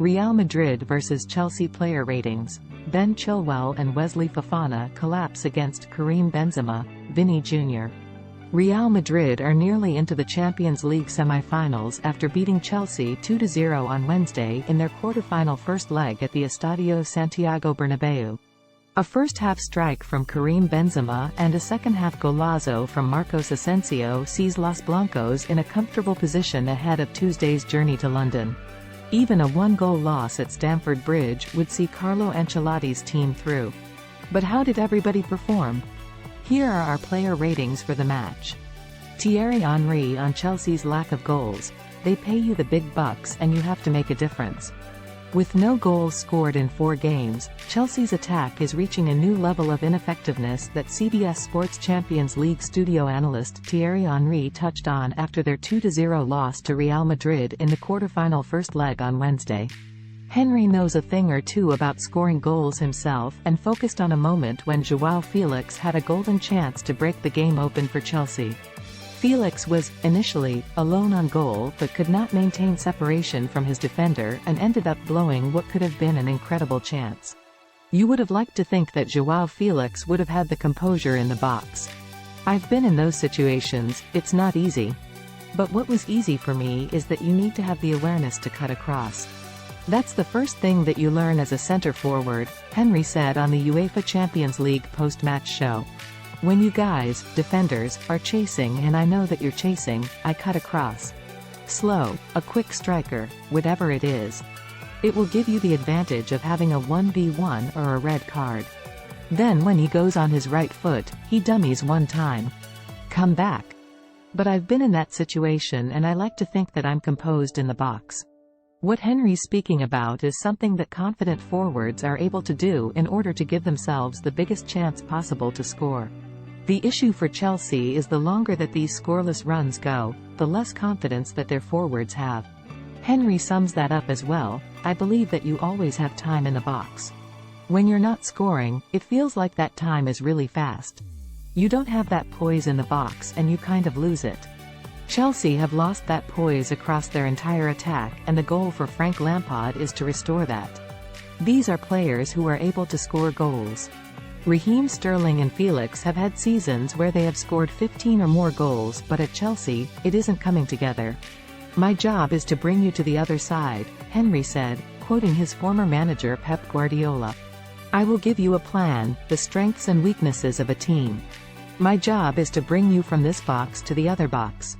Real Madrid vs Chelsea player ratings. Ben Chilwell and Wesley Fofana collapse against Karim Benzema, Vini Jr. Real Madrid are nearly into the Champions League semi-finals after beating Chelsea 2-0 on Wednesday in their quarter-final first leg at the Estadio Santiago Bernabeu. A first-half strike from Karim Benzema and a second-half golazo from Marcos Asensio sees Los Blancos in a comfortable position ahead of Tuesday's journey to London. Even a one-goal loss at Stamford Bridge would see Carlo Ancelotti's team through. But how did everybody perform? Here are our player ratings for the match. Thierry Henry on Chelsea's lack of goals. They pay you the big bucks and you have to make a difference. With no goals scored in 4 games, Chelsea's attack is reaching a new level of ineffectiveness that CBS Sports Champions League studio analyst Thierry Henry touched on after their 2-0 loss to Real Madrid in the quarter-final first leg on Wednesday. Henry knows a thing or two about scoring goals himself and focused on a moment when João Felix had a golden chance to break the game open for Chelsea. Felix was, initially, alone on goal but could not maintain separation from his defender and ended up blowing what could have been an incredible chance. You would have liked to think that João Felix would have had the composure in the box. I've been in those situations, it's not easy. But what was easy for me is that you need to have the awareness to cut across. That's the first thing that you learn as a center forward, Henry said on the UEFA Champions League post-match show. When you guys, defenders, are chasing and I know that you're chasing, I cut across. Slow, a quick striker, whatever it is. It will give you the advantage of having a 1v1 or a red card. Then when he goes on his right foot, he dummies one time. Come back. But I've been in that situation and I like to think that I'm composed in the box. What Henry's speaking about is something that confident forwards are able to do in order to give themselves the biggest chance possible to score. The issue for Chelsea is the longer that these scoreless runs go, the less confidence that their forwards have. Henry sums that up as well. I believe that you always have time in the box. When you're not scoring, it feels like that time is really fast. You don't have that poise in the box and you kind of lose it. Chelsea have lost that poise across their entire attack and the goal for Frank Lampard is to restore that. These are players who are able to score goals. Raheem Sterling and Felix have had seasons where they have scored 15 or more goals, but at Chelsea, it isn't coming together. My job is to bring you to the other side, Henry said, quoting his former manager Pep Guardiola. I will give you a plan, the strengths and weaknesses of a team. My job is to bring you from this box to the other box.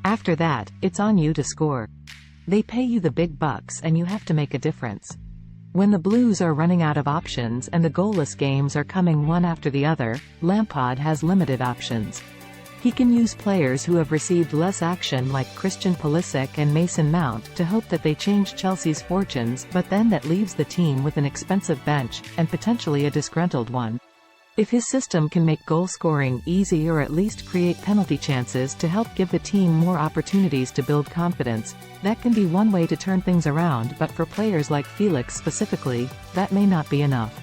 After that, it's on you to score. They pay you the big bucks and you have to make a difference. When the Blues are running out of options and the goalless games are coming one after the other, Lampard has limited options. He can use players who have received less action like Christian Pulisic and Mason Mount to hope that they change Chelsea's fortunes, but then that leaves the team with an expensive bench, and potentially a disgruntled one. If his system can make goal scoring easy or at least create penalty chances to help give the team more opportunities to build confidence, that can be one way to turn things around, but for players like Felix specifically, that may not be enough.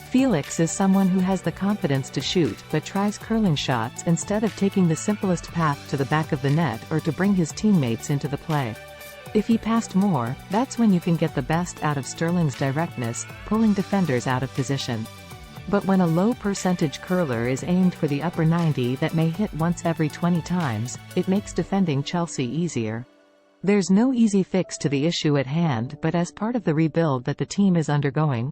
Felix is someone who has the confidence to shoot but tries curling shots instead of taking the simplest path to the back of the net or to bring his teammates into the play. If he passed more, that's when you can get the best out of Sterling's directness, pulling defenders out of position. But when a low-percentage curler is aimed for the upper 90 that may hit once every 20 times, it makes defending Chelsea easier. There's no easy fix to the issue at hand, but as part of the rebuild that the team is undergoing,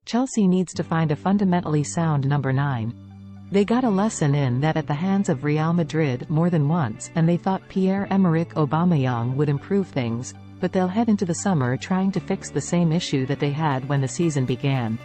Chelsea needs to find a fundamentally sound number 9. They got a lesson in that at the hands of Real Madrid more than once, and they thought Pierre-Emerick Aubameyang would improve things, but they'll head into the summer trying to fix the same issue that they had when the season began.